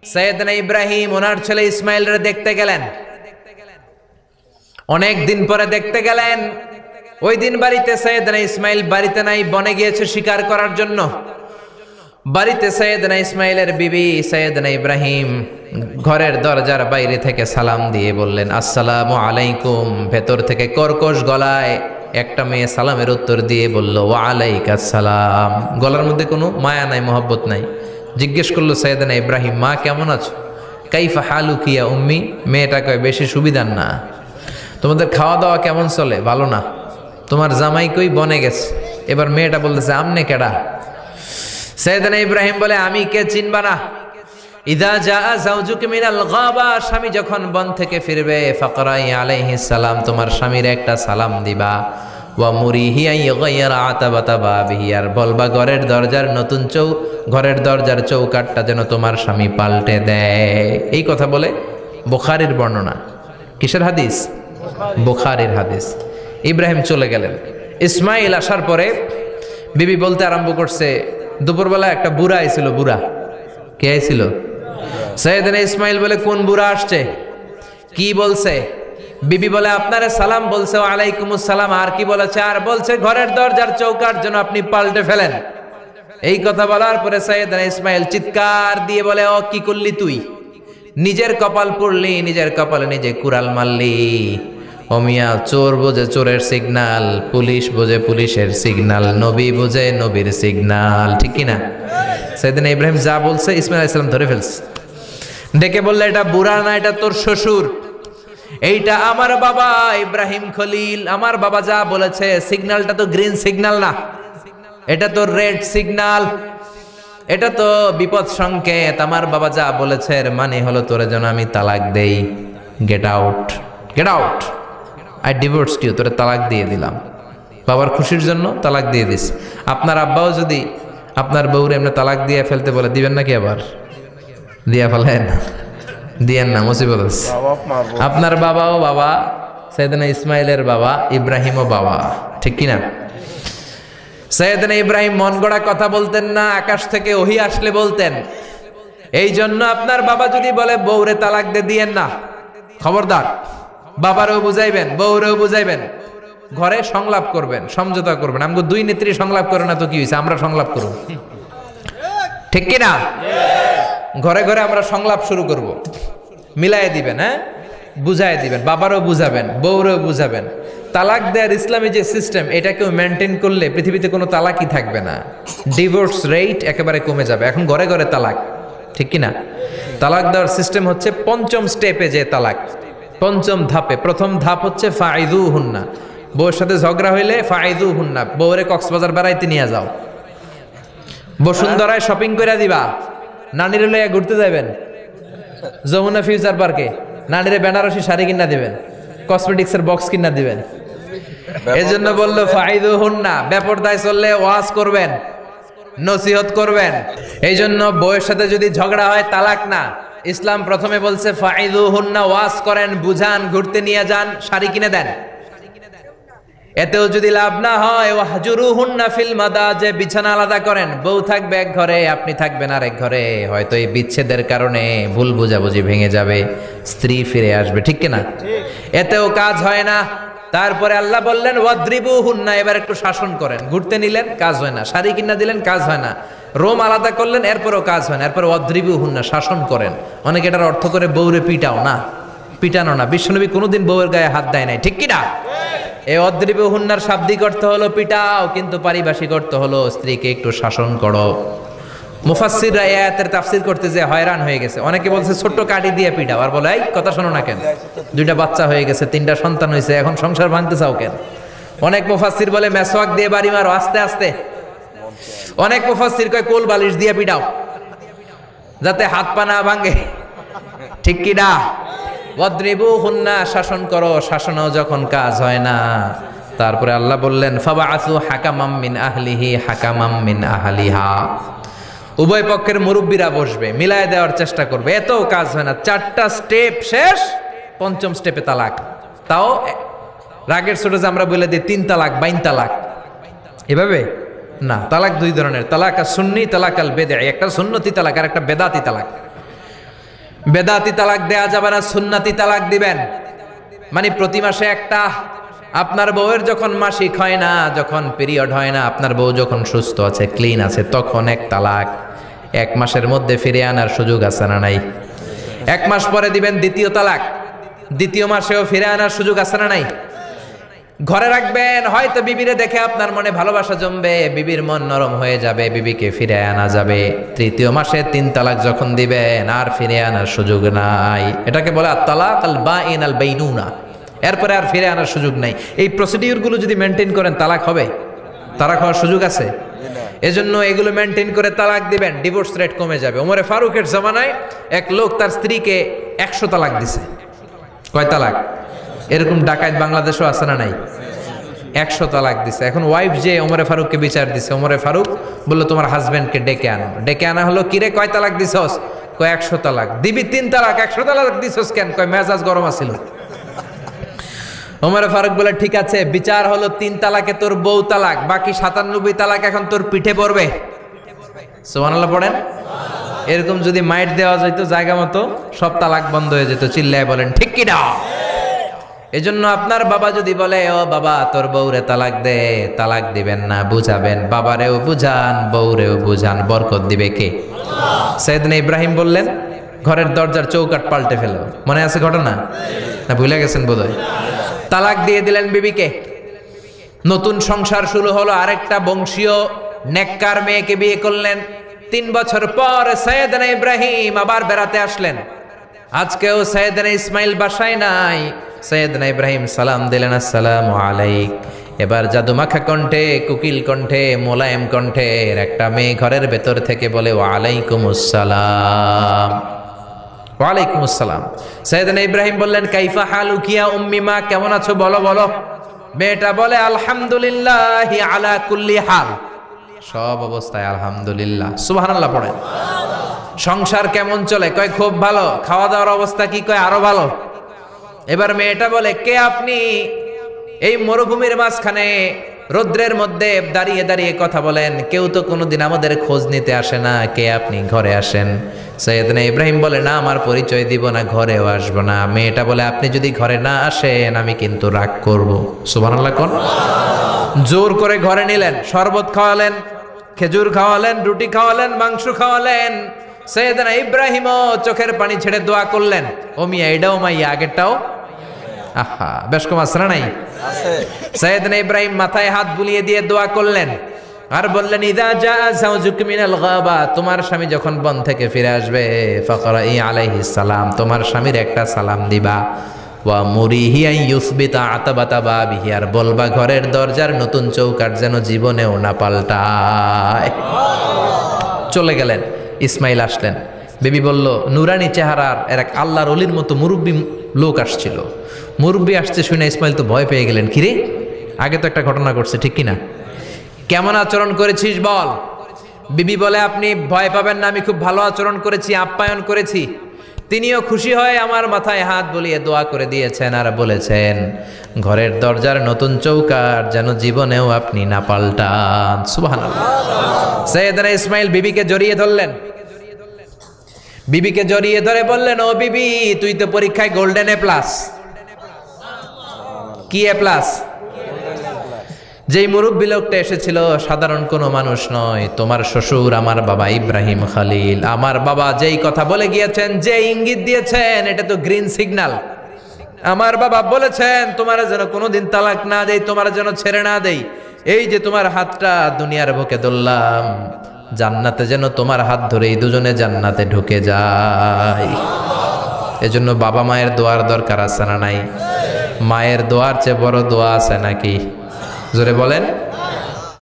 সৈয়দনা ইব্রাহিম ওনার ছেলে ইসমাইলরে দেখতে গেলেন। অনেক দিন পরে দেখতে গেলেন। ওই দিন বাড়িতে সৈয়দনা ইসমাইল বাড়িতে নাই, বনে গিয়েছে শিকার করার জন্য। বাড়িতে সৈয়দনা ইসমাইলের বিবি সৈয়দনা ইব্রাহিম ঘরের দরজার বাইরে থেকে সালাম দিয়ে বললেন, আসসালামু আলাইকুম। ভেতর থেকে কর্কশ গলায় একটা মেয়ে সালামের উত্তর দিয়ে বলল, ওয়া আলাইকাস সালাম। গলার মধ্যে কোনো মায়া নাই, মহব্বত নাই। জিজ্ঞেস করলো সৈয়দনা ইব্রাহিম, মা কেমন আছো? কাইফা হালুকি ইয়া উম্মি। মেয়েটা কয়, বেশি সুবিধার না। তোমাদের খাওয়া দাওয়া কেমন চলে? ভালো না। তোমার জামাই কই? বনে গেছে। এবার মেয়েটা বলতেছে, আমনে কেডা? সৈয়দনা ইব্রাহিম বলে, আমি কে চিনবা না? ইদা জাআ যাওজুকা মিনাল গাবা, স্বামী যখন বন থেকে ফিরবে, ফাকরাই আলাইহিস সালাম, তোমার স্বামীর একটা সালাম দিবা। ওয়া মুরিহি আইগাইরা আতাবাতা বাবিহি, আর বলবা ঘরের দরজার চৌকাটটা যেন তোমার স্বামী পাল্টে দেয়। এই কথা বলে বুখারীর বর্ণনা। কিসের হাদিস? বুখারীর হাদিস। ইব্রাহিম চলে গেলেন। ইসমাইল আসার পরে বিবি বলতে আরম্ভ করছে, দুপুরবেলা একটা বুড়া আইছিল। বুড়া কে আইছিল? সৈয়দনা ইসমাইল বলে, কোন বুড়া আসছে? কি বলছে? বিবি বলে, আপনারে সালাম বলছে। ওয়া আলাইকুমুস সালাম। আর কি বলেছে? আর বলছে ঘরের দরজার চৌকাট যেন আপনি পাল্টে ফেলেন। এই কথা বলার পরে সৈয়দনা ইসমাইল চিৎকার দিয়ে বলে, ও কি করলি তুই? নিজের কপাল পুড়লি, নিজের কপালে নিজে কুড়াল মারলি। ও মিয়া, চোর বোঝে চোরের সিগনাল, পুলিশ বোঝে পুলিশের সিগনাল, নবী বোঝে নবীর সিগনাল। ঠিক কিনা? সৈয়দনা ইব্রাহিম যা বলছে ইসমাইল আলাইহিস সালাম ধরে ফেলছে। ডেকে বললে, এটা বুড়া না, এটা তোর শ্বশুর। এইটা আমার বাবা ইব্রাহিম খলিল। আমার বাবা যা বলেছে, সিগন্যালটা তো গ্রিন সিগন্যাল না, এটা তো রেড সিগন্যাল। এটা তো বিপদ সংকেত। আমার বাবা যা বলেছে এর মানে হলো তোরে যেন আমি তালাক দেই। Get out, get out. I divorced you. তোরে তালাক দিয়ে দিলাম। বাবার খুশির জন্য তালাক দিয়ে দিস। আপনার আব্বাও যদি আপনার বউরে এমনি তালাক দিয়ে ফেলতে বলে, দিবেন নাকি? আবার দিয়া ফেলেন, দিয়েন না, মুসিবত আছে। আপনার বাবাও বাবা, সৈয়দনা ইসমাইলের বাবা, ইব্রাহিমও বাবা। ঠিক কিনা? সৈয়দনা ইব্রাহিম মন গড়া কথা বলতেন না, আকাশ থেকে ওহী আসলে বলতেন। এই জন্য আপনার বাবা যদি বলে বউরে তালাক দিয়েন না, খবরদার। বাবারেও বুঝাইবেন, বউরেও বুঝাইবেন, ঘরে সংলাপ করবেন, সমঝোতা করবেন। আমাকে দুই নেত্রী সংলাপ করে না তো কি হয়েছে, আমরা সংলাপ করব। ঠিক কিনা? ঘরে ঘরে আমরা সংলাপ শুরু করব। মিলাই দিবেন, হ্যাঁ, বুঝাই দিবেন। বাবারও বুঝাবেন, বউরেও বুঝাবেন। তালাক দেওয়ার ইসলামী যে সিস্টেম, এটাকেও মেনটেন করলে পৃথিবীতে কোনো তালাকই থাকবে না। ডিভোর্স রেট একেবারে কমে যাবে। এখন ঘরে ঘরে তালাক। ঠিক কিনা? তালাক দেওয়ার সিস্টেম হচ্ছে পঞ্চম স্টেপে যে তালাক, পঞ্চম ধাপে। প্রথম ধাপ হচ্ছে ফাইদুহুন্না। বউয়ের সাথে ঝগড়া হইলে ফাইদুহুন্না, বউরে কক্সবাজার বেড়াইতে নিয়ে যাও, বসুন্ধরায় শপিং করে দিবা, নানিরে লইয়া ঘুরতে যাবেন যমুনা ফিউচার পার্কে, নানিরে বেনারসি শাড়ি কিনা দিবেন, কসমেটিক্সের বক্স কিনা দিবেন। এই জন্য বললো ফাইদুহুন্না। বেপরদায় চললে ওয়াজ করবেন, নসিহত করবেন। এই জন্য বউয়ের সাথে যদি ঝগড়া হয় তালাক না। ইসলাম প্রথমে বলছে ফাইদুহুন্না, ওয়াজ করেন, বুঝান, ঘুরতে নিয়ে যান, শাড়ি কিনে দেন। এতেও যদি লাভ না হয়, ওয়াহজুরুহুন্না ফিল মাদাজি, বিছানা আলাদা করেন। বউ থাকবে এক ঘরে, আপনি থাকবেন আরেক ঘরে। হয়তো এই বিচ্ছেদের কারণে ভুল বোঝাবুঝি ভেঙে যাবে, স্ত্রী ফিরে আসবে। ঠিক কিনা? এতেও কাজ হয় না। তারপরে আল্লাহ বললেন ওয়াদ্রিবুহুন্না, এবার একটু শাসন করেন। ঘুরতে নিলেন, কাজ হয় না। শাড়ি কিনা দিলেন, কাজ হয় না। রোম আলাদা করলেন, এরপরও কাজ হয় না। এরপর ওয়াদ্রিবুহুন্না, শাসন করেন। অনেকে এটার অর্থ করে বউরে পিটাও না, পিটানো না। বিশ্বনবী কোনোদিন বউয়ের গায়ে হাত দেয় নাই। ঠিক কিনা? এই অদ্রিবুহুন্নার শাব্দিক অর্থ হলো পিটাও, কিন্তু পারিভাষিক অর্থ হলো স্ত্রীকে একটু শাসন করো। মুফাসসিররা এই আয়াতের তাফসীর করতে যে হয়রান হয়ে গেছে। অনেকে বলছে ছোট্ট কাঠি দিয়ে পিটাও, আর বলে এই কথা শোনো না কেন, দুইটা বাচ্চা হয়ে গেছে, তিনটা সন্তান হয়েছে, এখন সংসার ভাঙতে চাও কেন? অনেক মুফাসসির বলে মেসওয়াক দিয়ে বাড়ি মারো আস্তে আস্তে। অনেক মুফাসসির কয় কোল বালিশ দিয়ে পিটাও, যাতে হাত পা না ভাঙে। ঠিক কি না? ওয়াদ্রিবুহুন্না, শাসন করো। শাসনও যখন কাজ হয় না, তারপরে আল্লাহ বললেন ফাবাআসু হাকামাম মিন আহলিহি হাকামাম মিন আহলিহা। উভয় পক্ষের মুরব্বীরা বসবে, মিলায় দেওয়ার চেষ্টা করবে। এতও কাজ হয় না। 4টা স্টেপ শেষ, পঞ্চম স্টেপে তালাক। তাও রাগের ছোট যে আমরা বলে দিই 3 তালাক, 22 তালাক, এভাবে না। তালাক দুই ধরনের, তালাক আর সুন্নি, তালাক আল বেদঈ। একটা সুন্নতি তালাক আর একটা বেদাতি তালাক। বেদাতি তালাক দেয়া যাবে না, সুন্নাতি তালাক দিবেন। মানে প্রতি মাসে একটা, আপনার বউয়ের যখন মাসিক হয় না, যখন পিরিয়ড হয় না, আপনার বউ যখন সুস্থ আছে, ক্লিন আছে, তখন এক তালাক। 1 মাসের মধ্যে ফিরে আনার সুযোগ আছে না নাই? 1 মাস পরে দিবেন দ্বিতীয় তালাক, দ্বিতীয় মাসেও ফিরে আনার সুযোগ আছে না নাই? ঘরে রাখবেন, হয়তো বিবিরে দেখে আপনার মনে ভালোবাসা জমবে, বিবির মন নরম হয়ে যাবে, বিবিকে ফিরে আনা যাবে। তৃতীয় মাসে 3 তালাক যখন দিবেন, আর ফিরে আনার সুযোগ নাই। এটাকে বলে আত-তালাক আল-বাইন আল-বাইনুনা। এরপরে আর ফিরে আনার সুযোগ নাই। এই প্রসিডিউরগুলো যদি মেনটেন করেন, তালাক হবে? তালাক হওয়ার সুযোগ আছে? এজন্য এগুলো মেনটেন করে তালাক দিবেন, ডিভোর্স রেট কমে যাবে। ওমরে ফারুকের জামানায় এক লোক তার স্ত্রীকে 100 তালাক দিছে। কয় তালাক? এরকম ডাকাত বাংলাদেশও আছে না নাই? 100 তালাক দিছে। এখন ওয়াইফ যে ওমরে ফারুককে বিচার দিছে, ওমরে ফারুক বললো তোমার হাজবেন্ডকে ডেকে আনো। ডেকে আনা হলো, কিরে কয় তালাক দিছস? কয় 100 তালাক। দিবি 3 তালাক, 100 তালাক দিছস কেন? কয় মেজাজ গরম আছিল। ওমরে ফারুক বলে ঠিক আছে, বিচার হলো 3 তালাকে তোর বউ তালাক, বাকি 97 তালাক এখন তোর পিঠে পড়বে। সুবহানাল্লাহ পড়েন। এরকম যদি মাইট দেওয়া যেত জায়গা মতো, সব তালাক বন্ধ হয়ে যেত। চিল্লায় বলেন ঠিক কি না? এজন্য আপনার বাবা যদি বলে ও বাবা তোর বউরে তালাক দে, তালাক দিবেন না, বুঝাবেন। বাবারেও বুঝান, বউরেও বুঝান, বরকত দিবে কে? সাইয়েদনা ইব্রাহিম বললেন ঘরের দরজার চৌকাঠ পাল্টে ফেলো। মনে আছে ঘটনা? না ভুলে গেছেন বোধহয়? তালাক দিয়ে দিলেন বিবিকে। নতুন সংসার শুরু হলো। আরেকটা বংশীয় নেককার মেয়েকে বিয়ে করলেন। 3 বছর পর সাইয়েদনা ইব্রাহিম আবার বেড়াতে আসলেন। আজকেও সাইয়েদনা ইসমাইল বাসায় নাই। সাইয়েদনা ইব্রাহিম সালাম দিলেন, আসসালামু আলাইক। এবার জাদুমাখা কণ্ঠে, কুকিল কণ্ঠে, মোলায়েম কণ্ঠের একটা মেয়ে ঘরের ভেতর থেকে বলে ওয়ালাইকুমুস সালাম। ওয়ালাইকুমুস সালাম। সাইয়েদনা ইব্রাহিম বললেন কাইফা হালুকি ইয়া উম্মি, মা কেমন আছো বলো বলো। মেয়েটা বলে আলহামদুলিল্লাহি আলা কুল্লি হাল, সব অবস্থায় আলহামদুলিল্লাহ। সুবহানাল্লাহ পড়েন। সংসার কেমন চলে? কয় খুব ভালো। খাওয়া দাওয়ার অবস্থা কি? কয় আরো ভালো। এবার মেয়েটা বলে কে আপনি? এই মরুভূমির মাঝখানে রৌদ্রের মধ্যে দাঁড়িয়ে দাঁড়িয়ে কথা বলেন, কেউ তো কোনোদিন আমাদের খোঁজ নিতে আসে না, কে আপনি? ঘরে আসেন। সাইয়েদনা ইব্রাহিম বলে না, আমার পরিচয় দিব না, ঘরেও আসবো না। মেয়েটা বলে আপনি যদি ঘরে না আসেন আমি কিন্তু রাগ করব। সুবহানাল্লাহ কোন। জোর করে ঘরে নিলেন, শরবত খাওয়ালেন, খেজুর খাওয়ালেন, রুটি খাওয়ালেন, মাংস খাওয়ালেন। সাইয়েদনা ইব্রাহিমও চোখের পানি ছেড়ে দোয়া করলেন, ও মিয়া এটাও মাইয়া আগেরটাও। আহা, বেশ কম আসরা নাই? সাইয়েদনা ইব্রাহিম মাথায় হাত বুলিয়ে দিয়ে দোয়া করলেন আর বললেন ইদা জা যাওজুক মিনাল গাবা, তোমার স্বামী যখন বন থেকে ফিরে আসবে, ফাকরাই আলাইহিস সালাম, তোমার স্বামীর একটা সালাম দিবা। ওয়া মুরিহি আন ইউসবিতা আতাবাতা বাবিহি, আর বলবা ঘরের দরজার নতুন চৌকাঠ যেন জীবনেও না পাল্টায়। চলে গেলেন। ইসমাইল আসলেন। বেবি বলল নুরানি চেহারার এক আল্লাহর ওলির মতো মুরব্বী লোক আসছিল। মুরব্বী আসছে শুনে ইসমাইল তো ভয় পেয়ে গেলেন। কিরে, আগে তো একটা ঘটনা ঘটছে, ঠিক কিনা? কেমন আচরণ করেছিস বল। বিবি বলে আপনি ভয় পাবেন না, আমি খুব ভালো আচরণ করেছি, আপ্যায়ন করেছি। তিনিও খুশি হয়ে আমার মাথায় হাত বুলিয়ে দোয়া করে দিয়েছেন আর বলেছেন ঘরের দরজার নতুন চৌকাঠ যেন জীবনেও আপনি না পাল্টান। সুবহানাল্লাহ। সাইয়েদনা ইসমাইল বিবিকে জড়িয়ে ধরলেন। বিবিকে জড়িয়ে ধরে বললেন ও বিবি, তুই তো পরীক্ষায় গোল্ডেন এ প্লাস। কি এ প্লাস? যেই মুরব্বী লোকটা এসেছিল সাধারণ কোনো মানুষ নয়, তোমার শ্বশুর আমার বাবা ইব্রাহিম খালিল। আমার বাবা যেই কথা বলে গিয়েছেন, যে ইঙ্গিত দিয়েছেন, এটা তো গ্রিন সিগন্যাল। আমার বাবা বলেছেন তোমার যেন কোনোদিন তালাক না দেই, তোমার যেন ছেড়ে না দেই। এই যে তোমার হাতটা দুনিয়ার বুকে ধরলাম, জান্নাতে যেন তোমার হাত ধরেই দুজনে জান্নাতে ঢুকে যায়। এজন্য বাবা মায়ের দোয়ার দরকার আছে না নাই? মায়ের দোয়ার চেয়ে বড় দোয়া আছে নাকি? জোরে বলেন।